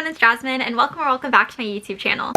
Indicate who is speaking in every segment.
Speaker 1: everyone, it's Jasmine and welcome back to my YouTube channel.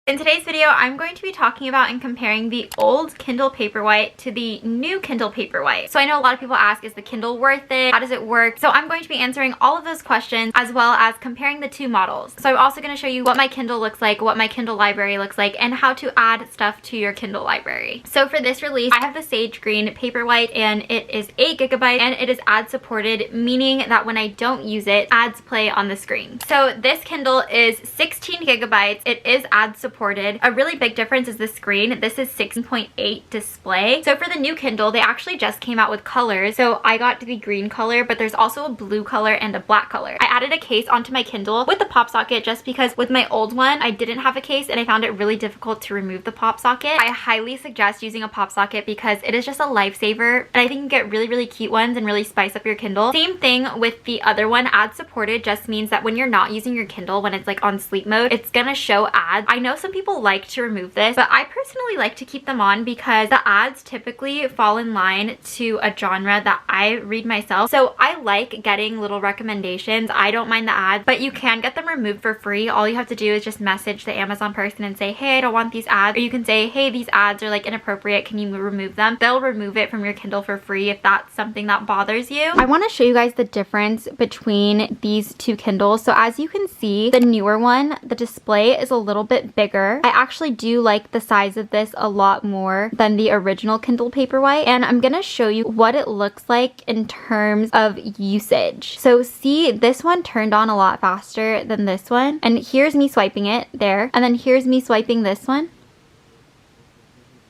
Speaker 1: In today's video, I'm going to be talking about and comparing the old Kindle Paperwhite to the new Kindle Paperwhite. So I know a lot of people ask, is the Kindle worth it? How does it work? So I'm going to be answering all of those questions as well as comparing the two models. So I'm also going to show you what my Kindle looks like, what my Kindle library looks like, and how to add stuff to your Kindle library. So for this release, I have the Sage Green Paperwhite and it is 8 GB and it is ad supported, meaning that when I don't use it, ads play on the screen. So this Kindle is 16 GB. It is ad supported. A really big difference is the screen. This is 6.8 display. So for the new Kindle, they actually just came out with colors. So I got the green color, but there's also a blue color and a black color. I added a case onto my Kindle with the pop socket just because with my old one, I didn't have a case and I found it really difficult to remove the pop socket. I highly suggest using a pop socket because it is just a lifesaver. And I think you can get really cute ones and really spice up your Kindle. Same thing with the other one. Ad supported just means that when you're not using your Kindle, when it's like on sleep mode, it's gonna show ads. I know some people like to remove this, but I personally like to keep them on because the ads typically fall in line to a genre that I read myself. So I like getting little recommendations. I don't mind the ads, but you can get them removed for free. All you have to do is just message the Amazon person and say, hey, I don't want these ads. Or you can say, hey, these ads are like inappropriate. Can you remove them? They'll remove it from your Kindle for free if that's something that bothers you. I want to show you guys the difference between these two Kindles. So as you can see, the newer one, the display is a little bit bigger. I actually do like the size of this a lot more than the original Kindle Paperwhite, and I'm gonna show you what it looks like in terms of usage. So see, this one turned on a lot faster than this one, and here's me swiping it there, and then here's me swiping this one.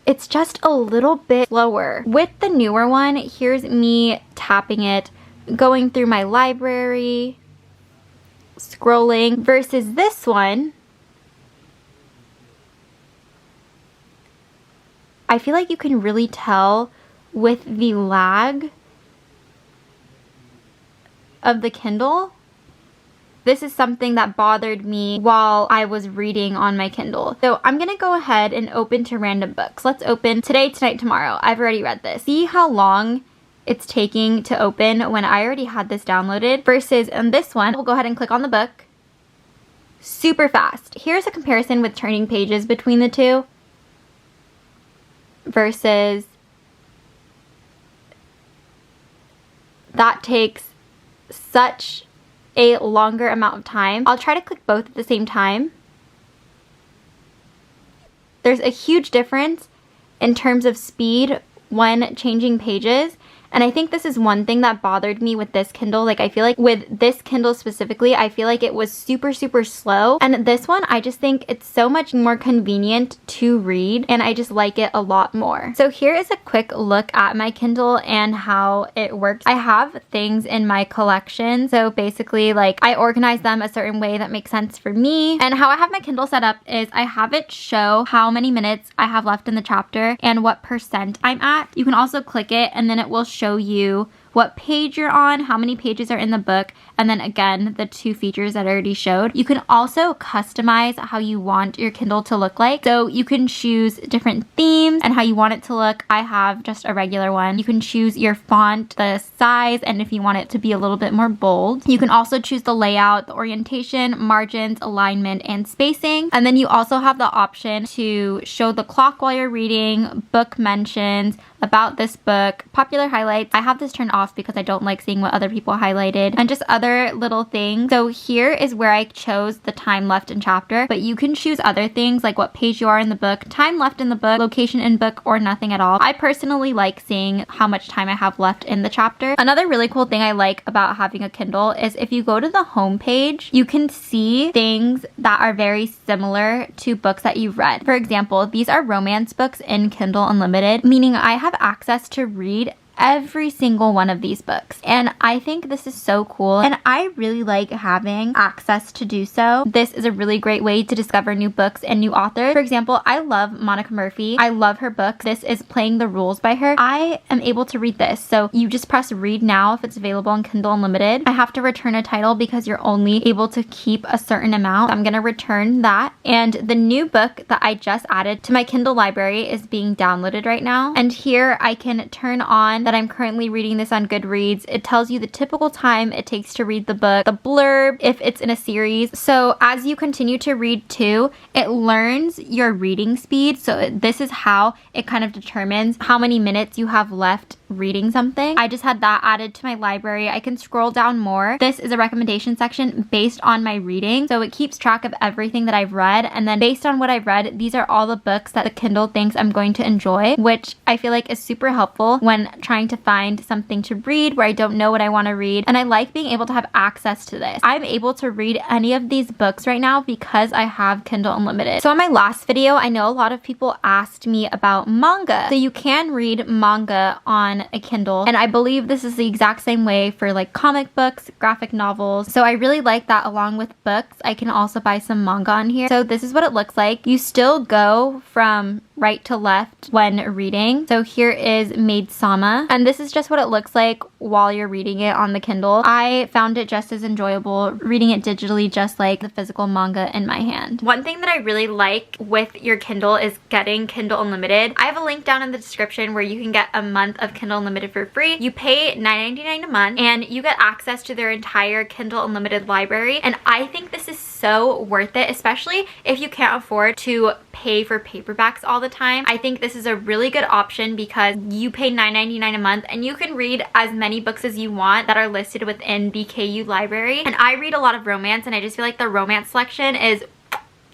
Speaker 1: It's just a little bit slower. With the newer one, here's me tapping it, going through my library, scrolling, versus this one, I feel like you can really tell with the lag of the Kindle. This is something that bothered me while I was reading on my Kindle. So I'm gonna go ahead and open to random books. Let's open Today, Tonight, Tomorrow. I've already read this. See how long it's taking to open when I already had this downloaded versus on this one. We'll go ahead and click on the book. Super fast. Here's a comparison with turning pages between the two versus that takes such a longer amount of time. I'll try to click both at the same time. There's a huge difference in terms of speed when changing pages. And I think this is one thing that bothered me with this Kindle. Like I feel like with this Kindle specifically, I feel like it was super slow. And this one, I just think it's so much more convenient to read and I just like it a lot more. So here is a quick look at my Kindle and how it works. I have things in my collection. So basically like I organize them a certain way that makes sense for me. And how I have my Kindle set up is I have it show how many minutes I have left in the chapter and what percent I'm at. You can also click it and then it will show you what page you're on, how many pages are in the book, and then again, the two features that I already showed. You can also customize how you want your Kindle to look like. So you can choose different themes and how you want it to look. I have just a regular one. You can choose your font, the size, and if you want it to be a little bit more bold. You can also choose the layout, the orientation, margins, alignment, and spacing. And then you also have the option to show the clock while you're reading, book mentions, about this book, popular highlights. I have this turned off because I don't like seeing what other people highlighted, and just other little things. So here is where I chose the time left in chapter, but you can choose other things like what page you are in the book, time left in the book, location in book, or nothing at all. I personally like seeing how much time I have left in the chapter. Another really cool thing I like about having a Kindle is if you go to the home page, you can see things that are very similar to books that you've read. For example, these are romance books in Kindle Unlimited, meaning I have access to read every single one of these books. And I think this is so cool, and I really like having access to do so. This is a really great way to discover new books and new authors. For example, I love Monica Murphy. I love her book. This is Playing the Rules by her. I am able to read this. So you just press read now if it's available on Kindle Unlimited. I have to return a title because you're only able to keep a certain amount. I'm gonna return that. And the new book that I just added to my Kindle library is being downloaded right now. And here I can turn on mention that I'm currently reading this on Goodreads. It tells you the typical time it takes to read the book, the blurb, if it's in a series. So as you continue to read too, it learns your reading speed. So this is how it kind of determines how many minutes you have left reading something. I just had that added to my library. I can scroll down more. This is a recommendation section based on my reading. So it keeps track of everything that I've read. And then based on what I've read, these are all the books that the Kindle thinks I'm going to enjoy, which I feel like is super helpful when trying to find something to read where I don't know what I want to read. And I like being able to have access to this. I'm able to read any of these books right now because I have Kindle Unlimited. So in my last video, I know a lot of people asked me about manga. So you can read manga on a Kindle, and I believe this is the exact same way for like comic books, graphic novels. So I really like that. Along with books, I can also buy some manga on here. So this is what it looks like. You still go from right to left when reading. So here is Maid Sama, and this is just what it looks like while you're reading it on the Kindle. I found it just as enjoyable reading it digitally, just like the physical manga in my hand. One thing that I really like with your Kindle is getting Kindle Unlimited. I have a link down in the description where you can get a month of Kindle Unlimited for free. You pay $9.99 a month and you get access to their entire Kindle Unlimited library, and I think this is so worth it, especially if you can't afford to pay for paperbacks all the time. I think this is a really good option because you pay $9.99 a month and you can read as many books as you want that are listed within the KU library. And I read a lot of romance, and I just feel like the romance selection is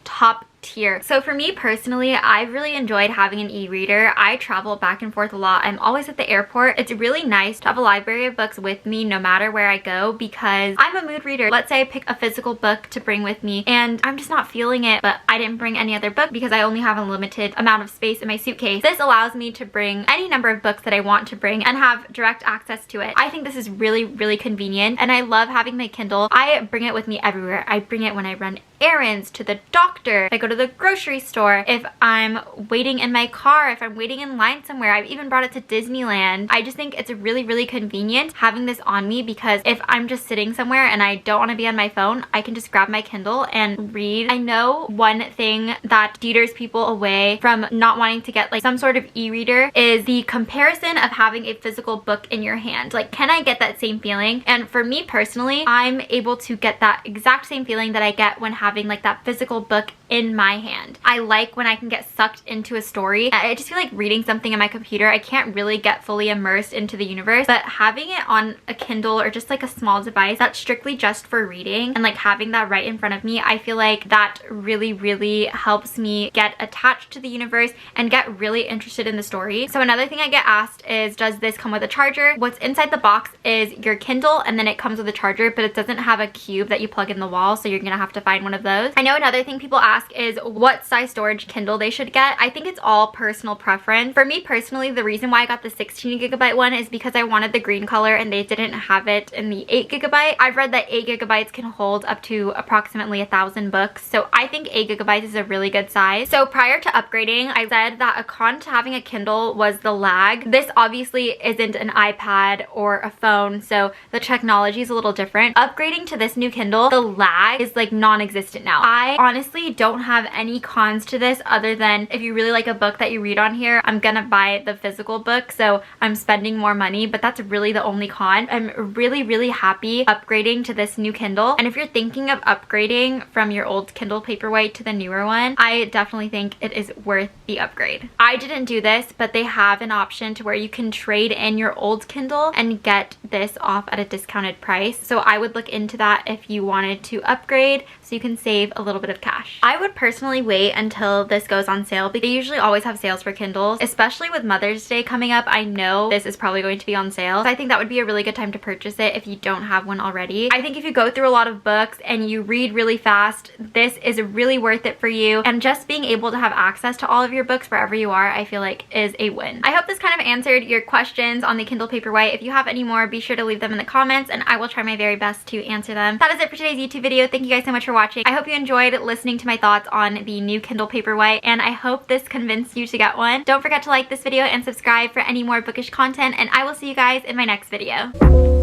Speaker 1: top tier. So for me personally, I've really enjoyed having an e-reader. I travel back and forth a lot. I'm always at the airport. It's really nice to have a library of books with me no matter where I go, because I'm a mood reader. Let's say I pick a physical book to bring with me and I'm just not feeling it, but I didn't bring any other book because I only have a limited amount of space in my suitcase. This allows me to bring any number of books that I want to bring and have direct access to it. I think this is really, really convenient, and I love having my Kindle. I bring it with me everywhere. I bring it when I run errands, to the doctor, if I go to the grocery store, if I'm waiting in my car, if I'm waiting in line somewhere. I've even brought it to Disneyland. I just think it's really, really convenient having this on me, because if I'm just sitting somewhere and I don't want to be on my phone, I can just grab my Kindle and read. I know one thing that deters people away from not wanting to get like some sort of e-reader is the comparison of having a physical book in your hand. Like, can I get that same feeling? And for me personally, I'm able to get that exact same feeling that I get when having like that physical book in my hand. I like when I can get sucked into a story. I just feel like reading something on my computer, I can't really get fully immersed into the universe, but having it on a Kindle or just like a small device that's strictly just for reading and like having that right in front of me, I feel like that really, really helps me get attached to the universe and get really interested in the story. So another thing I get asked is, does this come with a charger? What's inside the box is your Kindle, and then it comes with a charger, but it doesn't have a cube that you plug in the wall, so you're gonna have to find one of those. I know another thing people ask is what size storage Kindle they should get. I think it's all personal preference. For me personally, the reason why I got the 16GB one is because I wanted the green color and they didn't have it in the 8GB. I've read that 8GB can hold up to approximately 1,000 books, so I think 8GB is a really good size. So prior to upgrading, I said that a con to having a Kindle was the lag. This obviously isn't an iPad or a phone, so the technology is a little different. Upgrading to this new Kindle, the lag is like non-existent now. I honestly don't have any cons to this other than if you really like a book that you read on here, I'm gonna buy the physical book, so I'm spending more money, but that's really the only con. I'm really, really happy upgrading to this new Kindle, and if you're thinking of upgrading from your old Kindle Paperwhite to the newer one, I definitely think it is worth the upgrade. I didn't do this, but they have an option to where you can trade in your old Kindle and get this off at a discounted price, so I would look into that if you wanted to upgrade so you can save a little bit of cash. I would personally wait until this goes on sale, because they usually always have sales for Kindles, especially with Mother's Day coming up. I know this is probably going to be on sale, so I think that would be a really good time to purchase it if you don't have one already. I think if you go through a lot of books and you read really fast, this is really worth it for you, and just being able to have access to all of your books wherever you are, I feel like is a win. I hope this kind of answered your questions on the Kindle Paperwhite. If you have any more, be sure to leave them in the comments and I will try my very best to answer them. That is it for today's YouTube video. Thank you guys so much for watching. I hope you enjoyed listening to my thoughts on the new Kindle Paperwhite, and I hope this convinced you to get one. Don't forget to like this video and subscribe for any more bookish content, and I will see you guys in my next video.